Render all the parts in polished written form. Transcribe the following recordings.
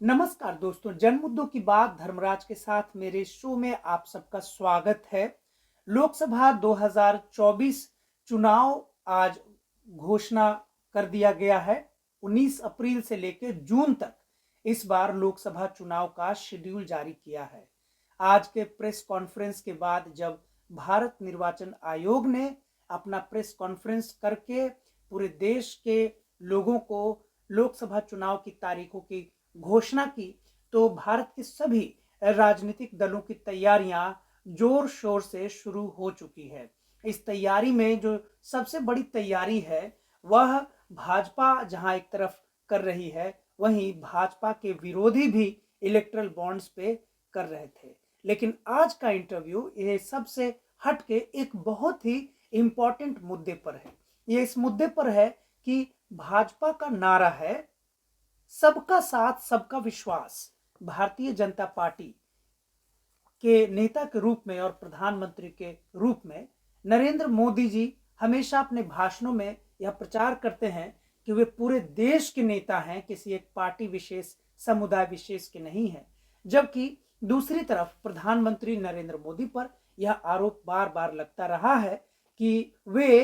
नमस्कार दोस्तों, जन मुद्दों की बात धर्मराज के साथ मेरे शो में आप सबका स्वागत है। लोकसभा 2024 चुनाव आज घोषणा कर दिया गया है। 19 अप्रैल से लेकर जून तक इस बार लोकसभा चुनाव का शेड्यूल जारी किया है। आज के प्रेस कॉन्फ्रेंस के बाद जब भारत निर्वाचन आयोग ने अपना प्रेस कॉन्फ्रेंस करके पूरे देश के लोगों को लोकसभा चुनाव की तारीखों की घोषणा की, तो भारत के सभी राजनीतिक दलों की तैयारियां जोर शोर से शुरू हो चुकी है। इस तैयारी में जो सबसे बड़ी तैयारी है वह भाजपा जहां एक तरफ कर रही है, वहीं भाजपा के विरोधी भी इलेक्ट्रल बॉन्ड्स पे कर रहे थे। लेकिन आज का इंटरव्यू ये सबसे हटके एक बहुत ही इंपॉर्टेंट मुद्दे पर है। ये इस मुद्दे पर है कि भाजपा का नारा है सबका साथ सबका विश्वास। भारतीय जनता पार्टी के नेता के रूप में और प्रधानमंत्री के रूप में नरेंद्र मोदी जी हमेशा अपने भाषणों में यह प्रचार करते हैं कि वे पूरे देश के नेता हैं, किसी एक पार्टी विशेष समुदाय विशेष के नहीं है। जबकि दूसरी तरफ प्रधानमंत्री नरेंद्र मोदी पर यह आरोप बार बार लगता रहा है कि वे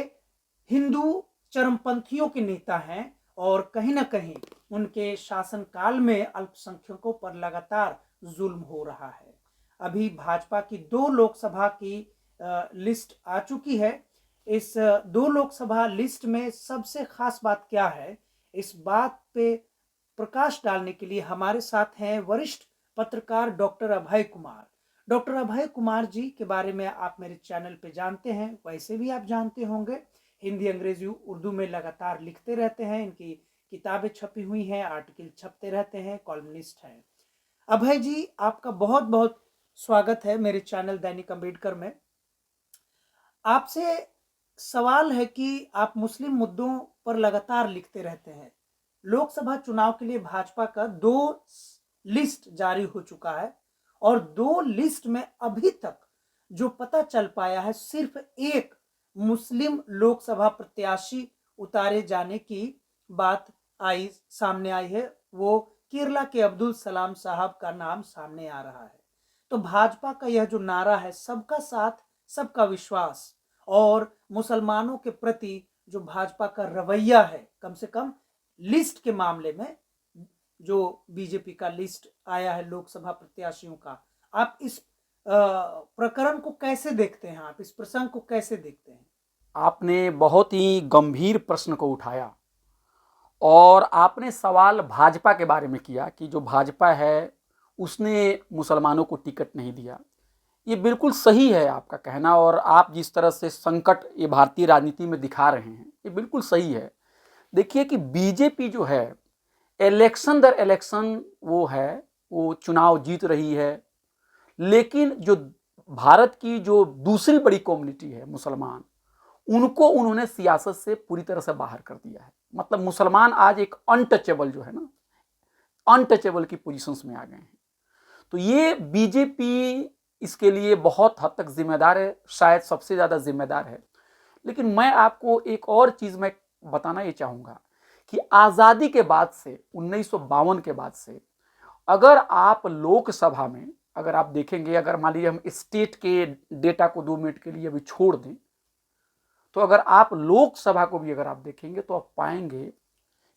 हिंदू चरमपंथियों के नेता हैं और कहीं ना कहीं उनके शासनकाल में अल्पसंख्यकों पर लगातार जुल्म हो रहा है। अभी भाजपा की 2 लोकसभा की लिस्ट आ चुकी है। इस 2 लोकसभा लिस्ट में सबसे खास बात क्या है, इस बात पे प्रकाश डालने के लिए हमारे साथ हैं वरिष्ठ पत्रकार डॉक्टर अभय कुमार। डॉक्टर अभय कुमार जी के बारे में आप मेरे चैनल पे जानते हैं, वैसे भी आप जानते होंगे, हिंदी अंग्रेजी उर्दू में लगातार लिखते रहते हैं, इनकी किताबें छपी हुई हैं, आर्टिकल छपते रहते हैं, कॉलमनिस्ट हैं। अभय जी, आपका बहुत बहुत स्वागत है मेरे चैनल दैनिक अंबेडकर में। आपसे सवाल है कि आप मुस्लिम मुद्दों पर लगातार लिखते रहते हैं। लोकसभा चुनाव के लिए भाजपा का 2 लिस्ट जारी हो चुका है और 2 लिस्ट में अभी तक जो पता चल पाया है, सिर्फ एक मुस्लिम लोकसभा प्रत्याशी उतारे जाने की बात सामने आई है। वो केरला के अब्दुल सलाम साहब का नाम सामने आ रहा है। तो भाजपा का यह जो नारा है सबका साथ सबका विश्वास और मुसलमानों के प्रति जो भाजपा का रवैया है, कम से कम लिस्ट के मामले में जो बीजेपी का लिस्ट आया है लोकसभा प्रत्याशियों का, आप इस प्रकरण को कैसे देखते हैं? आप इस प्रसंग को कैसे देखते हैं? आपने बहुत ही गंभीर प्रश्न को उठाया और आपने सवाल भाजपा के बारे में किया कि जो भाजपा है उसने मुसलमानों को टिकट नहीं दिया। ये बिल्कुल सही है आपका कहना, और आप जिस तरह से संकट ये भारतीय राजनीति में दिखा रहे हैं ये बिल्कुल सही है। देखिए कि बीजेपी जो है इलेक्शन दर इलेक्शन वो चुनाव जीत रही है, लेकिन जो भारत की जो दूसरी बड़ी कम्युनिटी है मुसलमान, उनको उन्होंने सियासत से पूरी तरह से बाहर कर दिया है। मतलब मुसलमान आज एक अनटचेबल जो है ना, अनटचेबल की पोजीशंस में आ गए हैं। तो ये बीजेपी इसके लिए बहुत हद तक जिम्मेदार है, शायद सबसे ज्यादा जिम्मेदार है। लेकिन मैं आपको एक और चीज मैं बताना ये चाहूंगा कि आजादी के बाद से 1952 के बाद से अगर आप लोकसभा में अगर आप देखेंगे, अगर मान लीजिए हम स्टेट के डेटा को 2 मिनट के लिए अभी छोड़ दें, तो अगर आप लोकसभा को भी अगर आप देखेंगे तो आप पाएंगे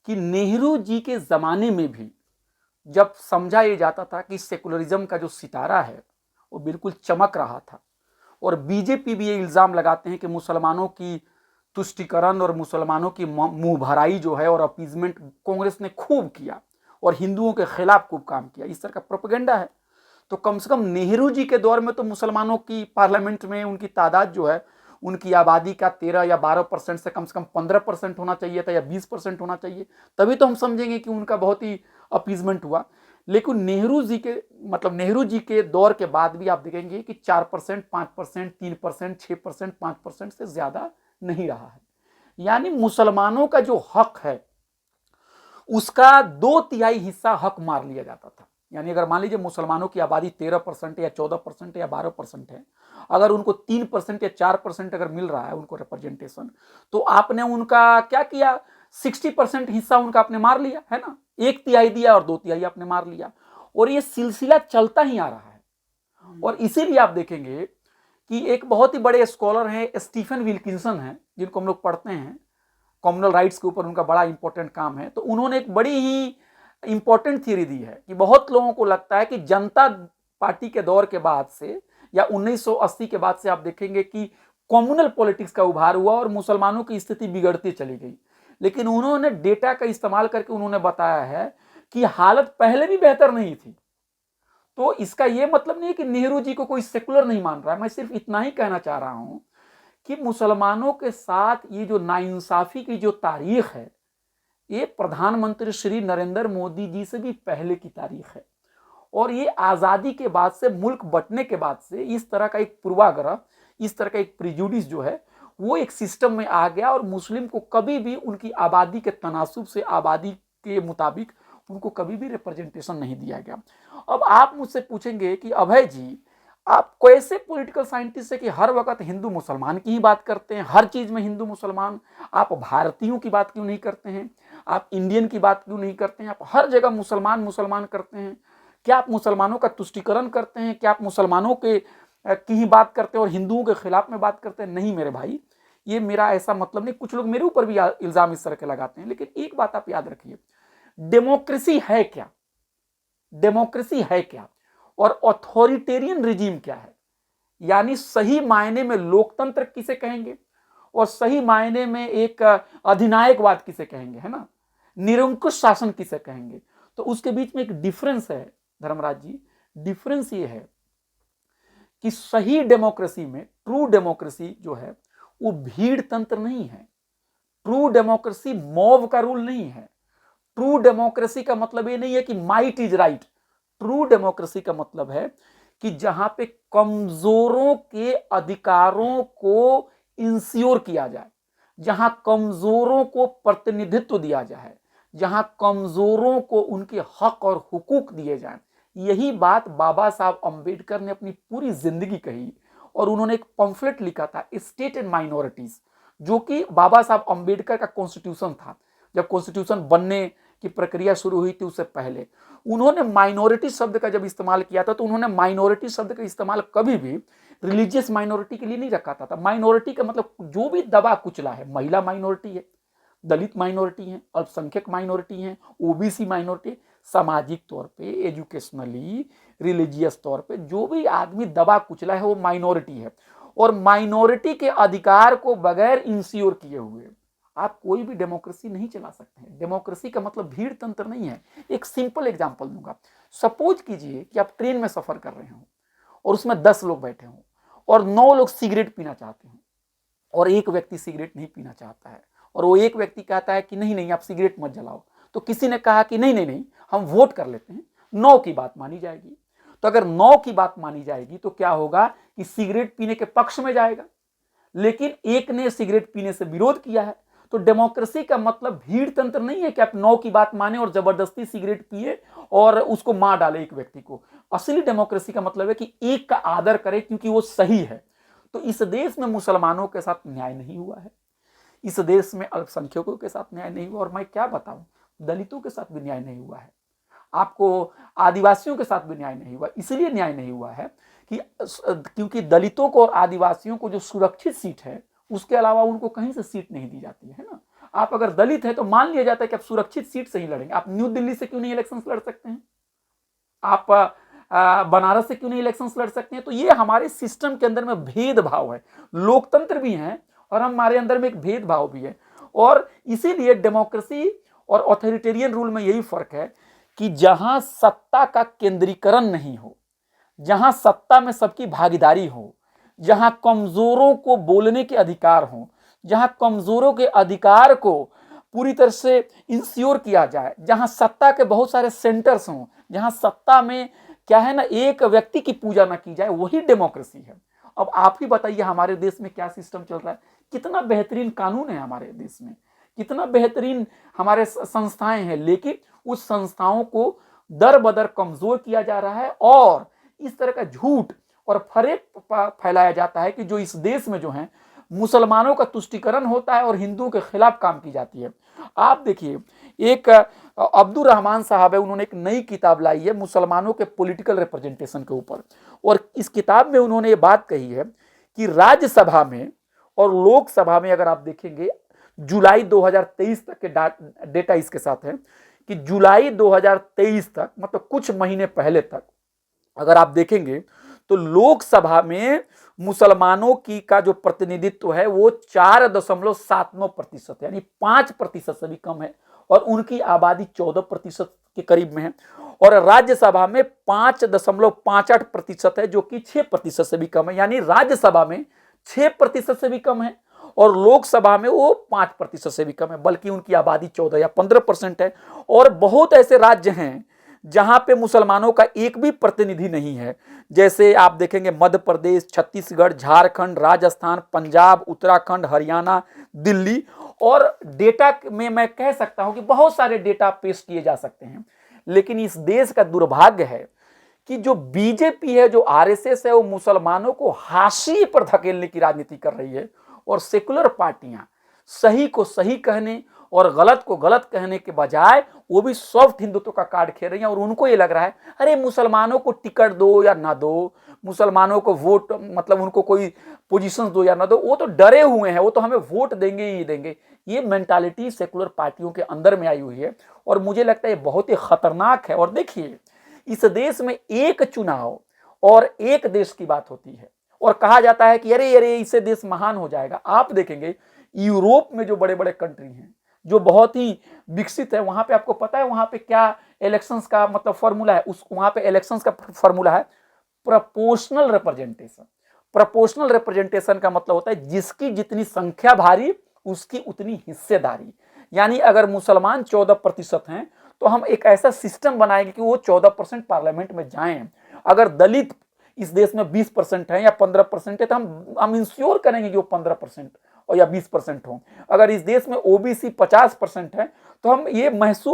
कि नेहरू जी के जमाने में भी जब समझा ये जाता था कि सेकुलरिज्म का जो सितारा है वो बिल्कुल चमक रहा था, और बीजेपी भी ये इल्जाम लगाते हैं कि मुसलमानों की तुष्टिकरण और मुसलमानों की मुंह भराई जो है और अपीजमेंट कांग्रेस ने खूब किया और हिंदुओं के खिलाफ खूब काम किया, इस तरह का प्रोपेगेंडा है। तो कम से कम नेहरू जी के दौर में तो मुसलमानों की पार्लियामेंट में उनकी तादाद जो है, उनकी आबादी का 13 या 12% से कम 15% होना चाहिए था या 20% होना चाहिए, तभी तो हम समझेंगे कि उनका बहुत ही अपीजमेंट हुआ। लेकिन नेहरू जी के दौर के बाद भी आप देखेंगे कि 4%, 5%, 3%, 6%, 5% से ज्यादा नहीं रहा है। यानी मुसलमानों का जो हक है उसका 2/3 हिस्सा हक मार लिया जाता था। यानी अगर मान लीजिए मुसलमानों की आबादी 13% या 14% या 12% है, अगर उनको 3% या 4% अगर मिल रहा है उनको रिप्रेजेंटेशन, तो आपने उनका क्या किया, 60% हिस्सा उनका आपने मार लिया है ना। 1 तिहाई दिया और 2 तिहाई आपने मार लिया, और ये सिलसिला चलता ही आ रहा है। और इसीलिए आप देखेंगे कि एक बहुत ही बड़े स्कॉलर हैं स्टीफन विल्किंसन हैं, जिनको हम लोग पढ़ते हैं, कम्युनल राइट्स के ऊपर उनका बड़ा इंपॉर्टेंट काम है। तो उन्होंने एक बड़ी ही इंपॉर्टेंट थियरी दी है कि बहुत लोगों को लगता है कि जनता पार्टी के दौर के बाद से या 1980 के बाद से आप देखेंगे कि कम्युनल पॉलिटिक्स का उभार हुआ और मुसलमानों की स्थिति बिगड़ती चली गई। लेकिन उन्होंने डेटा का इस्तेमाल करके उन्होंने बताया है कि हालत पहले भी बेहतर नहीं थी। तो इसका यह मतलब नहीं है कि नेहरू जी को कोई सेकुलर नहीं मान रहा है। मैं सिर्फ इतना ही कहना चाह रहा हूं कि मुसलमानों के साथ ये जो नाइंसाफी की जो तारीख है, ये प्रधानमंत्री श्री नरेंद्र मोदी जी से भी पहले की तारीख है। और ये आज़ादी के बाद से, मुल्क बंटने के बाद से इस तरह का एक पूर्वाग्रह, इस तरह का एक प्रिजुडिस जो है वो एक सिस्टम में आ गया, और मुस्लिम को कभी भी उनकी आबादी के तनासुब से, आबादी के मुताबिक उनको कभी भी रिप्रेजेंटेशन नहीं दिया गया। अब आप मुझसे पूछेंगे कि अभय जी, आप कैसे पॉलिटिकल साइंटिस्ट है कि हर वक्त हिंदू मुसलमान की ही बात करते हैं, हर चीज में हिंदू मुसलमान, आप भारतीयों की बात क्यों नहीं करते हैं, आप इंडियन की बात क्यों नहीं करते हैं, आप हर जगह मुसलमान मुसलमान करते हैं? क्या आप मुसलमानों का तुष्टीकरण करते हैं? क्या आप मुसलमानों के की ही बात करते हैं और हिंदुओं के खिलाफ में बात करते हैं? नहीं मेरे भाई, ये मेरा ऐसा मतलब नहीं। कुछ लोग मेरे ऊपर भी इल्जाम इस तरह के लगाते हैं, लेकिन एक बात आप याद रखिए, डेमोक्रेसी है क्या? डेमोक्रेसी है क्या और ऑथोरिटेरियन रिजीम क्या है? यानी सही मायने में लोकतंत्र किसे कहेंगे और सही मायने में एक अधिनायकवाद किसे कहेंगे, है ना, निरंकुश शासन किसे कहेंगे? तो उसके बीच में एक डिफरेंस है धर्मराज जी। डिफरेंस ये है कि सही डेमोक्रेसी में, ट्रू डेमोक्रेसी जो है वो भीड़ तंत्र नहीं है। ट्रू डेमोक्रेसी मॉब का रूल नहीं है। ट्रू डेमोक्रेसी का मतलब ये नहीं है कि might is right. True democracy का मतलब है कि जहां पे कमजोरों के अधिकारों को इंश्योर किया जाए, जहां कमजोरों को प्रतिनिधित्व दिया जाए, जहां कमजोरों को उनके हक और हुकूक दिए जाएं। यही बात बाबा साहब अंबेडकर ने अपनी पूरी जिंदगी कही, और उन्होंने एक पंफलेट लिखा था, स्टेट एंड माइनॉरिटीज, जो कि बाबा साहब अंबेडकर का कॉन्स्टिट्यूशन था। जब कॉन्स्टिट्यूशन बनने की प्रक्रिया शुरू हुई थी उससे पहले उन्होंने माइनॉरिटी शब्द का जब इस्तेमाल किया था, तो उन्होंने माइनॉरिटी शब्द का इस्तेमाल कभी भी रिलीजियस माइनॉरिटी के लिए नहीं रखा था। माइनॉरिटी का मतलब जो भी दबा कुचला है, महिला माइनॉरिटी है, दलित माइनॉरिटी है, अल्पसंख्यक माइनॉरिटी है, ओबीसी माइनॉरिटी, सामाजिक तौर पे, एजुकेशनली, रिलीजियस तौर पे जो भी आदमी दबा कुचला है वो माइनॉरिटी है। और माइनॉरिटी के अधिकार को बगैर इंश्योर किए हुए आप कोई भी डेमोक्रेसी नहीं चला सकते हैं। डेमोक्रेसी का मतलब भीड़ तंत्र नहीं है। एक सिंपल एग्जांपल दूंगा। सपोज कीजिए कि आप ट्रेन में सफर कर रहे हो और उसमें 10 लोग बैठे हों और 9 लोग सिगरेट पीना चाहते हैं और एक व्यक्ति सिगरेट नहीं पीना चाहता है, और वो एक व्यक्ति कहता है कि नहीं नहीं आप सिगरेट मत जलाओ। तो किसी ने कहा कि नहीं नहीं नहीं हम वोट कर लेते हैं, 9 की बात मानी जाएगी। तो अगर 9 की बात मानी जाएगी तो क्या होगा कि सिगरेट पीने के पक्ष में जाएगा, लेकिन एक ने सिगरेट पीने से विरोध किया है। तो डेमोक्रेसी का मतलब भीड़ तंत्र नहीं है कि आप 9 की बात माने और जबरदस्ती सिगरेट पिए और उसको मार डाले एक व्यक्ति को। असली डेमोक्रेसी का मतलब है कि एक का आदर करे क्योंकि वो सही है। तो इस देश में मुसलमानों के साथ न्याय नहीं हुआ है, इस देश में अल्पसंख्यकों के साथ न्याय नहीं हुआ, और मैं क्या बताऊं, दलितों के साथ भी न्याय नहीं हुआ है, आपको आदिवासियों के साथ भी न्याय नहीं हुआ। इसलिए न्याय नहीं हुआ है कि क्योंकि दलितों को और आदिवासियों को जो सुरक्षित सीट है उसके अलावा उनको कहीं से सीट नहीं दी जाती है ना। आप अगर दलित है तो मान लिया जाता है कि आप सुरक्षित सीट से ही लड़ेंगे। आप न्यू दिल्ली से क्यों नहीं इलेक्शंस लड़ सकते हैं, आप बनारस से क्यों नहीं इलेक्शंस लड़ सकते हैं? तो ये हमारे सिस्टम के अंदर में भेदभाव है। लोकतंत्र भी है और हमारे अंदर में एक भेदभाव भी है, और इसीलिए डेमोक्रेसी और ऑथोरिटेरियन रूल में यही फर्क है कि जहां सत्ता का केंद्रीकरण नहीं हो, जहां सत्ता में सबकी भागीदारी हो, जहां कमजोरों को बोलने के अधिकार हो, जहां कमजोरों के अधिकार को पूरी तरह से इंश्योर किया जाए, जहां सत्ता के बहुत सारे सेंटर्स हों, जहां सत्ता में क्या है ना एक व्यक्ति की पूजा ना की जाए, वही डेमोक्रेसी है। अब आप ही बताइए हमारे देश में क्या सिस्टम चल रहा है, कितना बेहतरीन कानून है हमारे देश में, कितना बेहतरीन हमारे संस्थाएं हैं, लेकिन उस संस्थाओं को दर बदर कमजोर किया जा रहा है और इस तरह का झूठ और फरेब फैलाया जाता है कि जो इस देश में जो है मुसलमानों का तुष्टीकरण होता है और हिंदुओं के खिलाफ काम की जाती है। आप देखिए एक अब्दुल रहमान साहब है, उन्होंने एक नई किताब लाई है मुसलमानों के पॉलिटिकल रिप्रेजेंटेशन के ऊपर, और इस किताब में उन्होंने ये बात कही है कि राज्यसभा में और लोकसभा में अगर आप देखेंगे जुलाई 2023 तक के डेटा इसके साथ है कि जुलाई 2023 तक, मतलब कुछ महीने पहले तक अगर आप देखेंगे तो लोकसभा में मुसलमानों की का जो प्रतिनिधित्व है वो 4.79% यानी 5% से भी कम है, और उनकी आबादी 14% के करीब में है। और राज्यसभा में 5.58% है जो कि 6% से भी कम है, यानी राज्यसभा में 6% से भी कम है और लोकसभा में वो 5% से भी कम है, बल्कि उनकी आबादी 14 या 15% है। और बहुत ऐसे राज्य हैं जहां पे मुसलमानों का एक भी प्रतिनिधि नहीं है, जैसे आप देखेंगे मध्य प्रदेश, छत्तीसगढ़, झारखंड, राजस्थान, पंजाब, उत्तराखंड, हरियाणा, दिल्ली। और डेटा में मैं कह सकता हूं कि बहुत सारे डेटा पेश किए जा सकते हैं, लेकिन इस देश का दुर्भाग्य है कि जो बीजेपी है, जो आरएसएस है, वो मुसलमानों को हाशिए पर धकेलने की राजनीति कर रही है, और सेकुलर पार्टियां सही को सही कहने और गलत को गलत कहने के बजाय वो भी सॉफ्ट हिंदुत्व का कार्ड खेल रही हैं। और उनको ये लग रहा है अरे मुसलमानों को टिकट दो या ना दो, मुसलमानों को वोट, मतलब उनको कोई पोजीशन दो या ना दो, वो तो डरे हुए हैं, वो तो हमें वोट देंगे ही देंगे। ये मेंटालिटी सेकुलर पार्टियों के अंदर में आई हुई है, और मुझे लगता है ये बहुत ही खतरनाक है। और देखिए, इस देश में एक चुनाव और एक देश की बात होती है, और कहा जाता है कि अरे अरे इससे देश महान हो जाएगा। आप देखेंगे यूरोप में जो बड़े बड़े कंट्री हैं, जो बहुत ही विकसित है, वहां पे आपको पता है वहां पे क्या इलेक्शंस का मतलब फॉर्मूला है? वहां पे इलेक्शंस का फॉर्मूला है प्रोपोर्शनल रिप्रेजेंटेशन। प्रोपोर्शनल रिप्रेजेंटेशन का मतलब होता है जिसकी जितनी संख्या भारी उसकी उतनी हिस्सेदारी। यानी अगर मुसलमान 14% हैं तो हम एक ऐसा सिस्टम बनाएंगे कि वो 14% पार्लियामेंट में जाएं। अगर दलित इस देश में 20% है या 15% है तो हम इंश्योर करेंगे कि वो 15% और या 20% हो। अगर इस देश में ओबीसी 50% है तो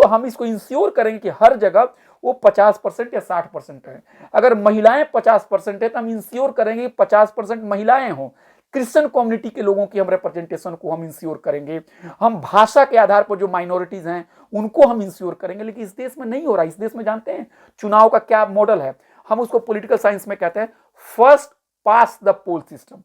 हम इसको इंश्योर करेंगे कि हर जगह वो 50% या 60% है। अगर महिलाएं 50% है तो हम इंश्योर करेंगे 50% महिलाएं हों। क्रिश्चियन कम्युनिटी के लोगों की हम रिप्रेजेंटेशन को हम इंश्योर करेंगे। हम भाषा के आधार पर जो माइनॉरिटीज हैं उनको हम इंश्योर करेंगे। लेकिन इस देश में नहीं हो रहा। इस देश में जानते हैं चुनाव का क्या मॉडल है? हम उसको पॉलिटिकल साइंस में कहते हैं फर्स्ट पास द पोल सिस्टम,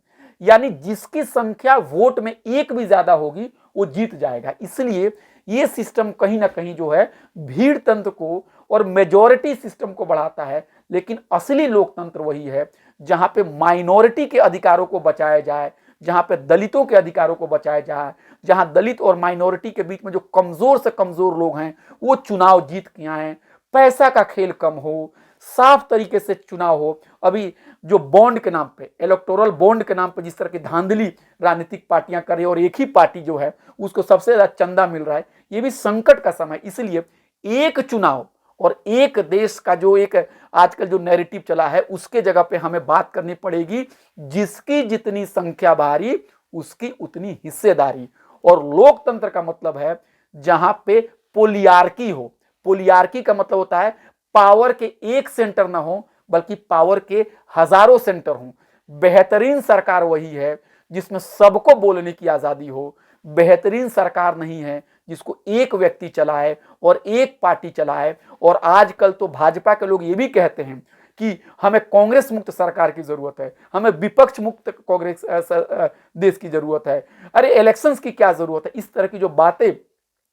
यानी जिसकी संख्या वोट में एक भी ज्यादा होगी वो जीत जाएगा। इसलिए ये सिस्टम कहीं ना कहीं जो है भीड़ तंत्र को और मेजॉरिटी सिस्टम को बढ़ाता है, लेकिन असली लोकतंत्र वही है जहां पे माइनॉरिटी के अधिकारों को बचाया जाए, जहां पे दलितों के अधिकारों को बचाया जाए, जहां दलित और माइनॉरिटी के बीच में जो कमजोर से कमजोर लोग हैं वो चुनाव जीत के आए, पैसा का खेल कम हो, साफ तरीके से चुनाव हो। अभी जो बॉन्ड के नाम पे, इलेक्टोरल बॉन्ड के नाम पे जिस तरह की धांधली राजनीतिक पार्टियां कर रही है और एक ही पार्टी जो है उसको सबसे ज्यादा चंदा मिल रहा है, ये भी संकट का समय। इसलिए एक चुनाव और एक देश का जो एक आजकल जो नैरेटिव चला है उसके जगह पे हमें बात करनी पड़ेगी जिसकी जितनी संख्या भारी उसकी उतनी हिस्सेदारी। और लोकतंत्र का मतलब है जहां पे पोलियार्की हो। पोलियार्की का मतलब होता है पावर के एक सेंटर ना हो बल्कि पावर के हजारों सेंटर हों। बेहतरीन सरकार वही है जिसमें सबको बोलने की आजादी हो। बेहतरीन सरकार नहीं है जिसको एक व्यक्ति चलाए और एक पार्टी चलाए। और आजकल तो भाजपा के लोग ये भी कहते हैं कि हमें कांग्रेस मुक्त सरकार की जरूरत है, हमें विपक्ष मुक्त कांग्रेस देश की जरूरत है। अरे इलेक्शंस की क्या जरूरत है? इस तरह की जो बातें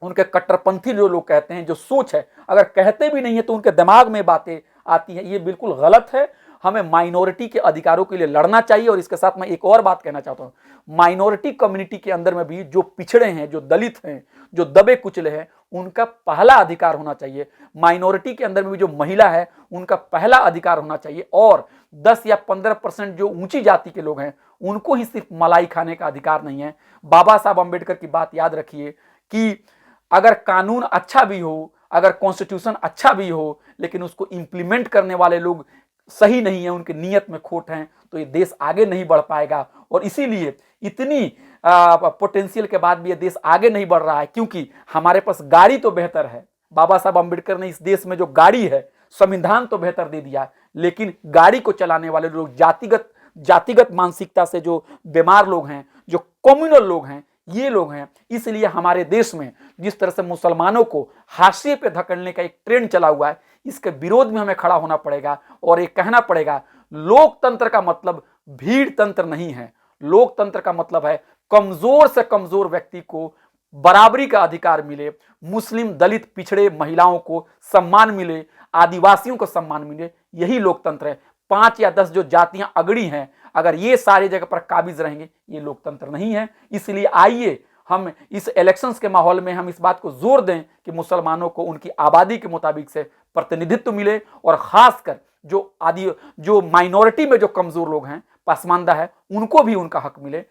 उनके कट्टरपंथी जो लोग कहते हैं, जो सोच है, अगर कहते भी नहीं है तो उनके दिमाग में बातें आती हैं, ये बिल्कुल गलत है। हमें माइनॉरिटी के अधिकारों के लिए लड़ना चाहिए। और इसके साथ मैं एक और बात कहना चाहता हूं, माइनॉरिटी कम्युनिटी के अंदर में भी जो पिछड़े हैं, जो दलित हैं, जो दबे कुचले हैं, उनका पहला अधिकार होना चाहिए। माइनॉरिटी के अंदर में भी जो महिला है उनका पहला अधिकार होना चाहिए। और 10 या 15% जो ऊंची जाति के लोग हैं उनको ही सिर्फ मलाई खाने का अधिकार नहीं है। बाबा साहब अंबेडकर की बात याद रखिए कि अगर कानून अच्छा भी हो, अगर कॉन्स्टिट्यूशन अच्छा भी हो, लेकिन उसको इंप्लीमेंट करने वाले लोग सही नहीं है, उनकी नीयत में खोट हैं, तो ये देश आगे नहीं बढ़ पाएगा। और इसीलिए इतनी पोटेंशियल के बाद भी ये देश आगे नहीं बढ़ रहा है, क्योंकि हमारे पास गाड़ी तो बेहतर है। बाबा साहब अंबेडकर ने इस देश में जो गाड़ी है, संविधान तो बेहतर दे दिया, लेकिन गाड़ी को चलाने वाले लोग जातिगत मानसिकता से जो बीमार लोग हैं, जो कम्युनल लोग हैं, ये लोग हैं। इसलिए हमारे देश में जिस तरह से मुसलमानों को हाशिए पे धकेलने का एक ट्रेंड चला हुआ है, इसके विरोध में हमें खड़ा होना पड़ेगा और ये कहना पड़ेगा, लोकतंत्र का मतलब भीड़ तंत्र नहीं है। लोकतंत्र का मतलब है कमजोर से कमजोर व्यक्ति को बराबरी का अधिकार मिले, मुस्लिम, दलित, पिछड़े, महिलाओं को सम्मान मिले, आदिवासियों को सम्मान मिले, यही लोकतंत्र है। 5 या 10 जो जातियां अगड़ी हैं, अगर ये सारी जगह पर काबिज रहेंगे, ये लोकतंत्र नहीं है। इसलिए आइए हम इस इलेक्शंस के माहौल में हम इस बात को जोर दें कि मुसलमानों को उनकी आबादी के मुताबिक से प्रतिनिधित्व मिले, और खासकर जो माइनॉरिटी में जो कमजोर लोग हैं, पसमानदा है, उनको भी उनका हक मिले।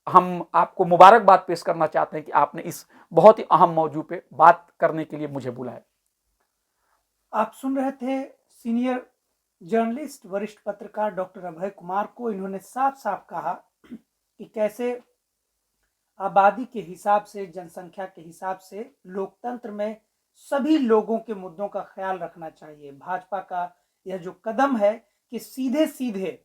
हम आपको मुबारकबाद पेश करना चाहते हैं कि आपने इस बहुत ही अहम मौजू पे बात करने के लिए मुझे बुलाया। आप सुन रहे थे सीनियर जर्नलिस्ट, वरिष्ठ पत्रकार डॉक्टर अभय कुमार को। इन्होंने साफ साफ कहा कि कैसे आबादी के हिसाब से, जनसंख्या के हिसाब से लोकतंत्र में सभी लोगों के मुद्दों का ख्याल रखना चाहिए। भाजपा का यह जो कदम है कि सीधे सीधे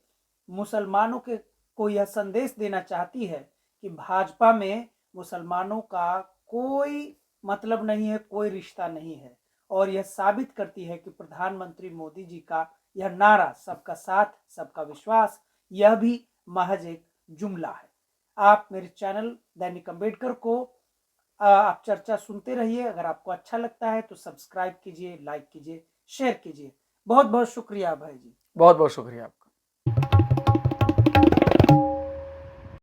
मुसलमानों के को यह संदेश देना चाहती है कि भाजपा में मुसलमानों का कोई मतलब नहीं है, कोई रिश्ता नहीं है, और यह साबित करती है कि प्रधानमंत्री मोदी जी का यह नारा, सबका साथ सबका विश्वास, यह भी महज एक जुमला है। आप मेरे चैनल दैनिक अम्बेडकर को आप चर्चा सुनते रहिए। अगर आपको अच्छा लगता है तो सब्सक्राइब कीजिए, लाइक कीजिए, शेयर कीजिए। बहुत बहुत शुक्रिया भाई जी। बहुत बहुत शुक्रिया।